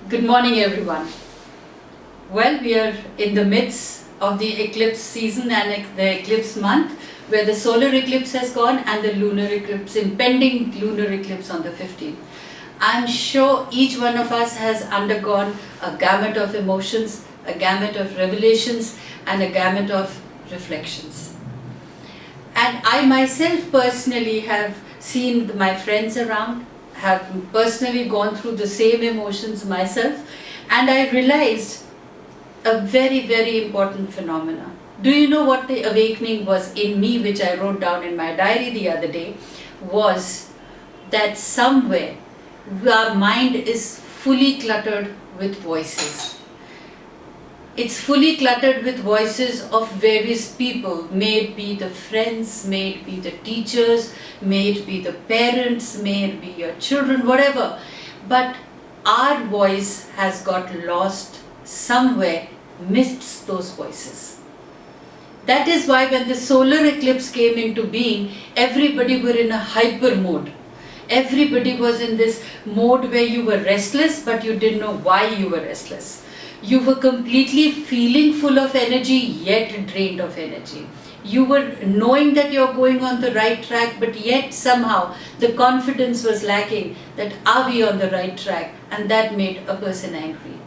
Good morning, everyone. Well, we are in the midst of the eclipse season and the eclipse month, where the solar eclipse has gone and the lunar eclipse, impending lunar eclipse on the 15th. I'm sure each one of us has undergone a gamut of emotions, a gamut of revelations, and a gamut of reflections. And I myself personally have seen my friends around, have personally gone through the same emotions myself, and I realized a very, very important phenomena. Do you know what the awakening was in me, which I wrote down in my diary the other day, was that somewhere our mind is fully cluttered with voices. It's fully cluttered with voices of various people, may it be the friends, may it be the teachers, may it be the parents, may it be your children, whatever. But our voice has got lost somewhere amidst those voices. That is why when the solar eclipse came into being, everybody were in a hyper mode. Everybody was in this mode where you were restless, but you didn't know why you were restless. You were completely feeling full of energy, yet drained of energy. You were knowing that you're going on the right track, but yet somehow the confidence was lacking that are we on the right track, and that made a person angry.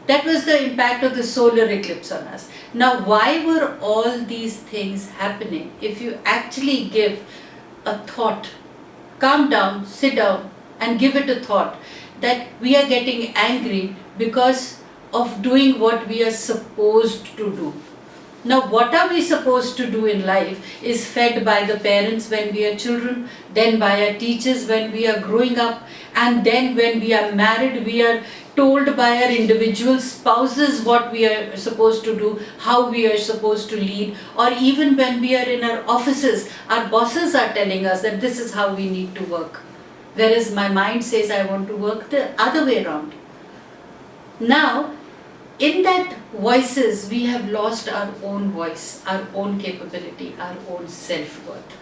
That was the impact of the solar eclipse on us. Now, why were all these things happening? If you actually give a thought, calm down, sit down and give it a thought, that we are getting angry because of doing what we are supposed to do. Now, what are we supposed to do in life is fed by the parents when we are children, then by our teachers when we are growing up, and then when we are married, we are told by our individual spouses what we are supposed to do, how we are supposed to lead, or even when we are in our offices, our bosses are telling us that this is how we need to work. Whereas my mind says I want to work the other way around. Now, in that voices, we have lost our own voice, our own capability, our own self-worth.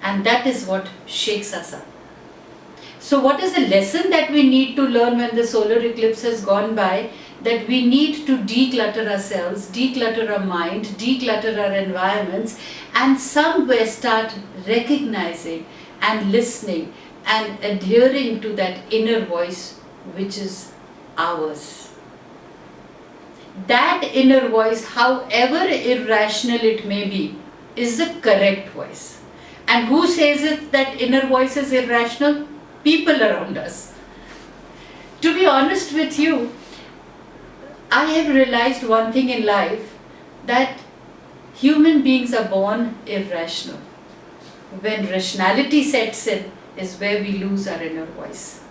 And that is what shakes us up. So what is the lesson that we need to learn when the solar eclipse has gone by? That we need to declutter ourselves, declutter our mind, declutter our environments, and somewhere start recognizing and listening and adhering to that inner voice which is ours. That inner voice, however irrational it may be, is the correct voice. And who says it that inner voice is irrational? People around us. To be honest with you, I have realized one thing in life, that human beings are born irrational. When rationality sets in is where we lose our inner voice.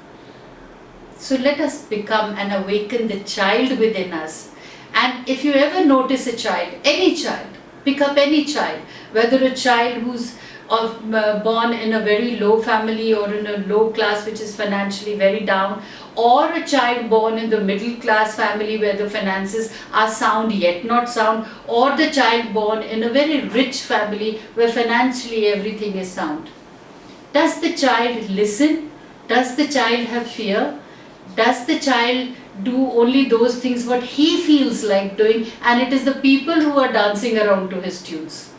So let us become and awaken the child within us. And if you ever notice a child, any child, pick up any child, whether a child who's born in a very low family or in a low class which is financially very down, or a child born in the middle class family where the finances are sound yet not sound, or the child born in a very rich family where financially everything is sound. Does the child listen? Does the child have fear? Does the child do only those things what he feels like doing, and it is the people who are dancing around to his tunes?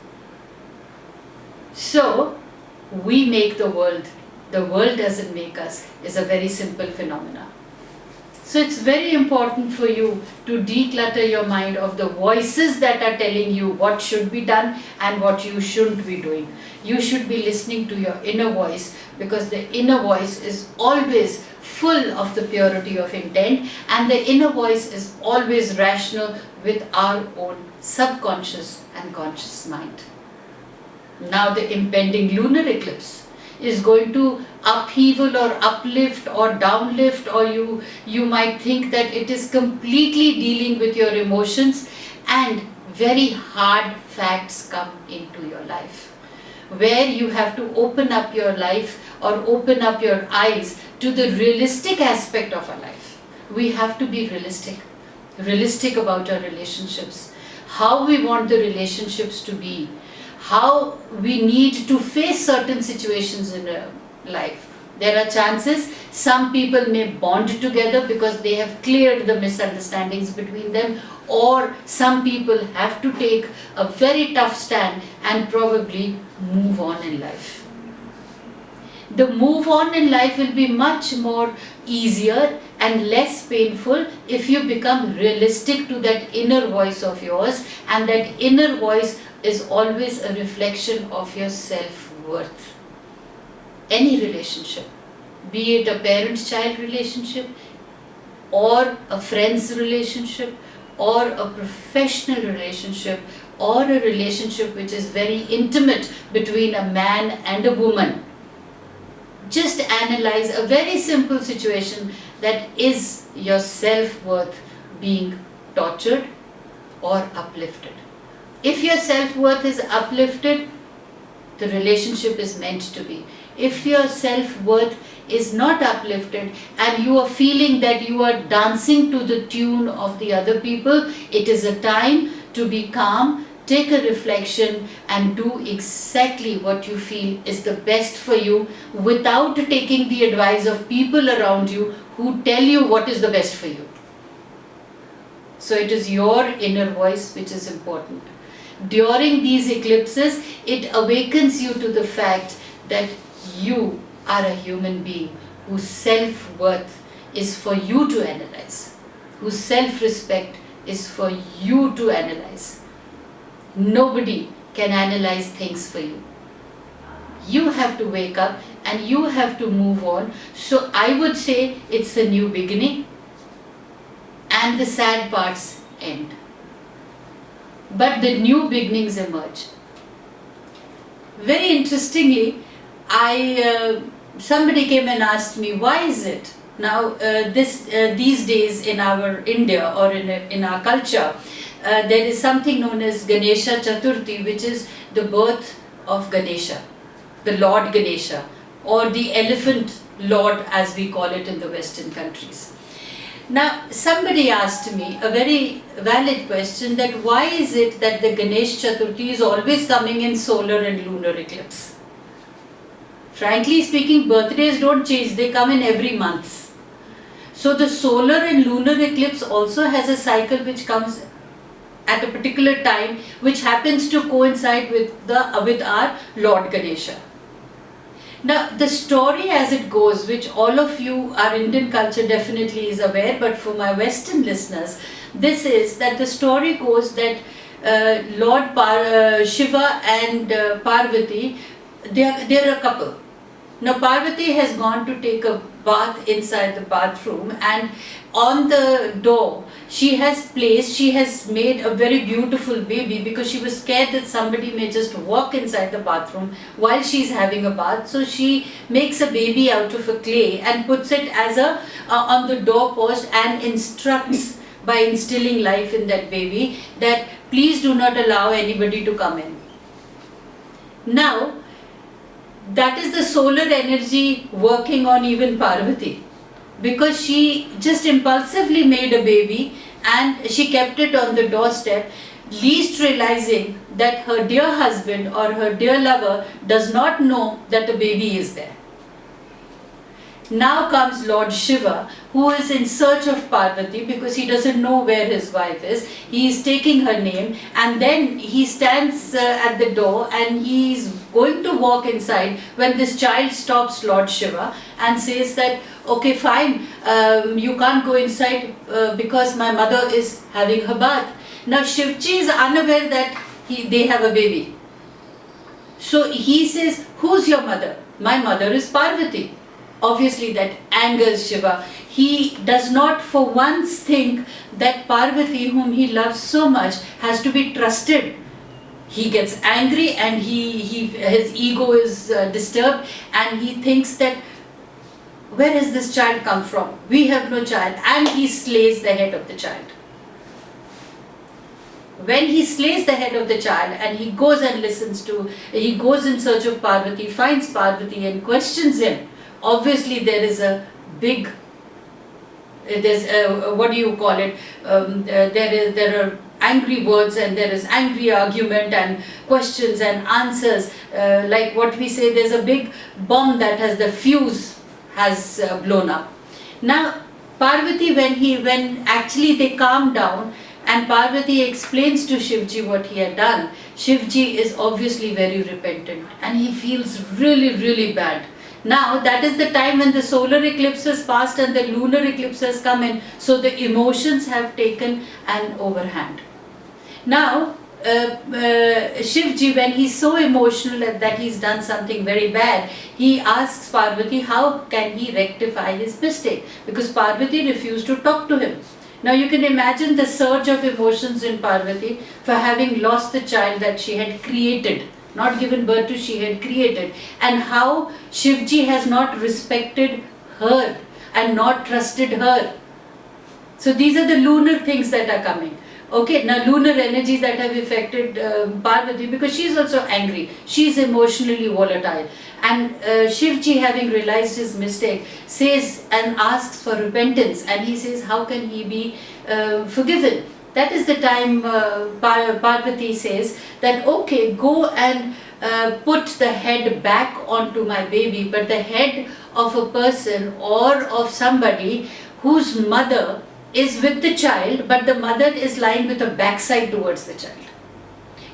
So, we make the world doesn't make us, is a very simple phenomena. So it's very important for you to declutter your mind of the voices that are telling you what should be done and what you shouldn't be doing. You should be listening to your inner voice, because the inner voice is always full of the purity of intent, and the inner voice is always rational with our own subconscious and conscious mind. Now the impending lunar eclipse is going to upheaval or uplift or downlift, or you might think that it is completely dealing with your emotions, and very hard facts come into your life, where you have to open up your life or open up your eyes to the realistic aspect of our life. We have to be realistic about our relationships, how we want the relationships to be, how we need to face certain situations in life, There are chances some people may bond together because they have cleared the misunderstandings between them, or some people have to take a very tough stand and probably move on in life. The move on in life will be much more easier and less painful if you become realistic to that inner voice of yours, and that inner voice is always a reflection of your self-worth. Any relationship, be it a parent-child relationship, or a friend's relationship, or a professional relationship, or a relationship which is very intimate between a man and a woman. Just analyze a very simple situation, that is your self-worth being tortured or uplifted. If your self-worth is uplifted, the relationship is meant to be. If your self-worth is not uplifted and you are feeling that you are dancing to the tune of the other people, it is a time to be calm, take a reflection and do exactly what you feel is the best for you, without taking the advice of people around you who tell you what is the best for you. So it is your inner voice which is important. During these eclipses, it awakens you to the fact that you are a human being whose self-worth is for you to analyze, whose self-respect is for you to analyze. Nobody can analyze things for you. You have to wake up and you have to move on. So I would say it's a new beginning and the sad parts end. But the new beginnings emerge. Very interestingly, somebody came and asked me, why is it now these days in our India or in our culture, there is something known as Ganesha Chaturthi, which is the birth of Ganesha, the Lord Ganesha, or the elephant lord as we call it in the Western countries. Now somebody asked me a very valid question, that why is it that the Ganesh Chaturthi is always coming in solar and lunar eclipse? Frankly speaking, birthdays don't change, they come in every month. So the solar and lunar eclipse also has a cycle which comes at a particular time, which happens to coincide with our Lord Ganesha. Now the story as it goes, which all of you, our Indian culture definitely is aware, but for my Western listeners, this is that the story goes that Lord Shiva and Parvati, they are a couple. Now Parvati has gone to take a bath inside the bathroom, and on the door she has made a very beautiful baby, because she was scared that somebody may just walk inside the bathroom while she's having a bath. So she makes a baby out of a clay and puts it as on the doorpost, and instructs by instilling life in that baby that please do not allow anybody to come in. Now that is the solar energy working on even Parvati, because she just impulsively made a baby and she kept it on the doorstep, least realizing that her dear husband or her dear lover does not know that a baby is there. Now comes Lord Shiva, who is in search of Parvati because he doesn't know where his wife is. He is taking her name, and then he stands at the door and he is going to walk inside when this child stops Lord Shiva and says that, okay fine, you can't go inside because my mother is having her bath. Now Shivji is unaware that they have a baby. So he says, who's your mother? My mother is Parvati. Obviously that angers Shiva. He does not for once think that Parvati, whom he loves so much, has to be trusted. He gets angry and his ego is disturbed, and he thinks that, where has this child come from? We have no child. And he slays the head of the child. When he slays the head of the child and he goes in search of Parvati, finds Parvati and questions him, obviously there is a big, what do you call it, there are angry words and there is angry argument and questions and answers, like what we say, there's a big bomb that has the fuse has blown up. Now Parvati, when actually they calm down and Parvati explains to Shivji what he had done, Shivji is obviously very repentant and he feels really, really bad. Now that is the time when the solar eclipse has passed and the lunar eclipse has come in, so the emotions have taken an overhand. Now Shivji, when he's so emotional that he's done something very bad, he asks Parvati how can he rectify his mistake, because Parvati refused to talk to him. Now you can imagine the surge of emotions in Parvati for having lost the child that she had created, not given birth to, she had created, and how Shivji has not respected her and not trusted her. So these are the lunar things that are coming. Okay, now lunar energies that have affected Parvati, because she is also angry, she is emotionally volatile, and Shivji, having realized his mistake, says and asks for repentance, and he says how can he be forgiven. That is the time Parvati says that okay, go and put the head back onto my baby, but the head of a person or of somebody whose mother is with the child, but the mother is lying with her backside towards the child.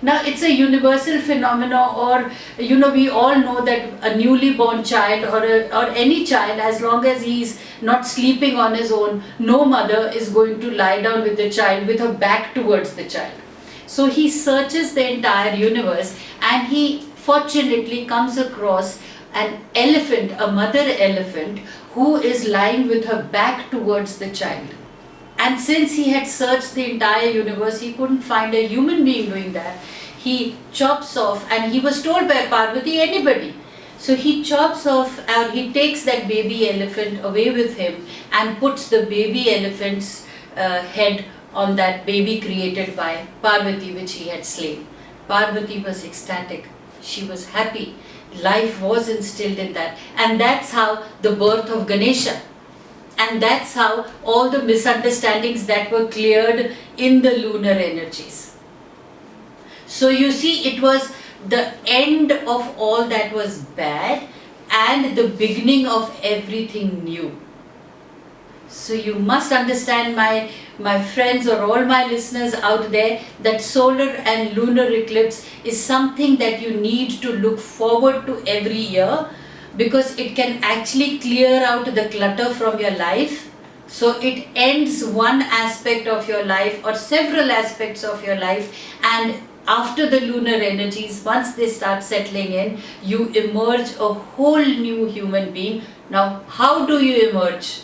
Now it's a universal phenomenon, or we all know that a newly born child or any child, as long as he's not sleeping on his own, no mother is going to lie down with the child with her back towards the child. So he searches the entire universe and he fortunately comes across an elephant, a mother elephant, who is lying with her back towards the child. And since he had searched the entire universe, he couldn't find a human being doing that. He chops off, and he was told by Parvati, anybody. So he chops off, and he takes that baby elephant away with him and puts the baby elephant's head on that baby created by Parvati, which he had slain. Parvati was ecstatic. She was happy. Life was instilled in that. And that's how the birth of Ganesha. And that's how all the misunderstandings that were cleared in the lunar energies. So you see, it was the end of all that was bad and the beginning of everything new. So you must understand, my friends or all my listeners out there, that solar and lunar eclipse is something that you need to look forward to every year, because it can actually clear out the clutter from your life. So it ends one aspect of your life or several aspects of your life, and after the lunar energies, once they start settling in, you emerge a whole new human being. Now, how do you emerge?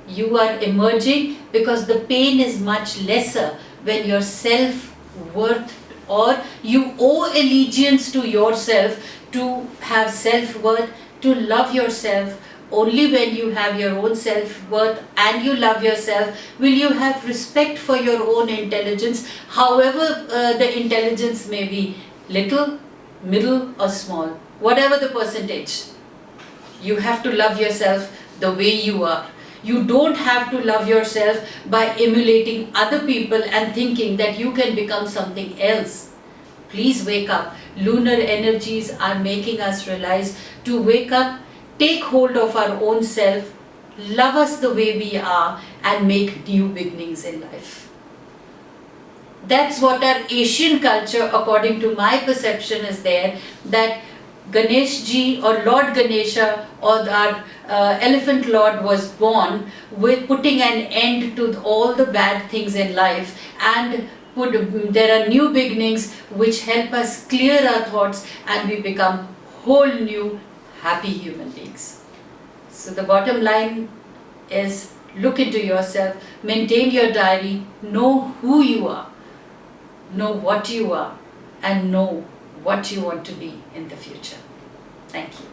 You are emerging because the pain is much lesser when your self-worth, or you owe allegiance to yourself to have self-worth, to love yourself. Only when you have your own self-worth and you love yourself will you have respect for your own intelligence, however the intelligence may be little, middle or small, whatever the percentage. You have to love yourself the way you are. You don't have to love yourself by emulating other people and thinking that you can become something else. Please wake up. Lunar energies are making us realize to wake up, take hold of our own self, love us the way we are, and make new beginnings in life. That's what our Asian culture, according to my perception, is there, that Ganesh ji or Lord Ganesha or our elephant lord was born with putting an end to all the bad things in life, and there are new beginnings which help us clear our thoughts and we become whole new happy human beings. So the bottom line is, look into yourself, maintain your diary, know who you are, know what you are, and know what you want to be in the future. Thank you.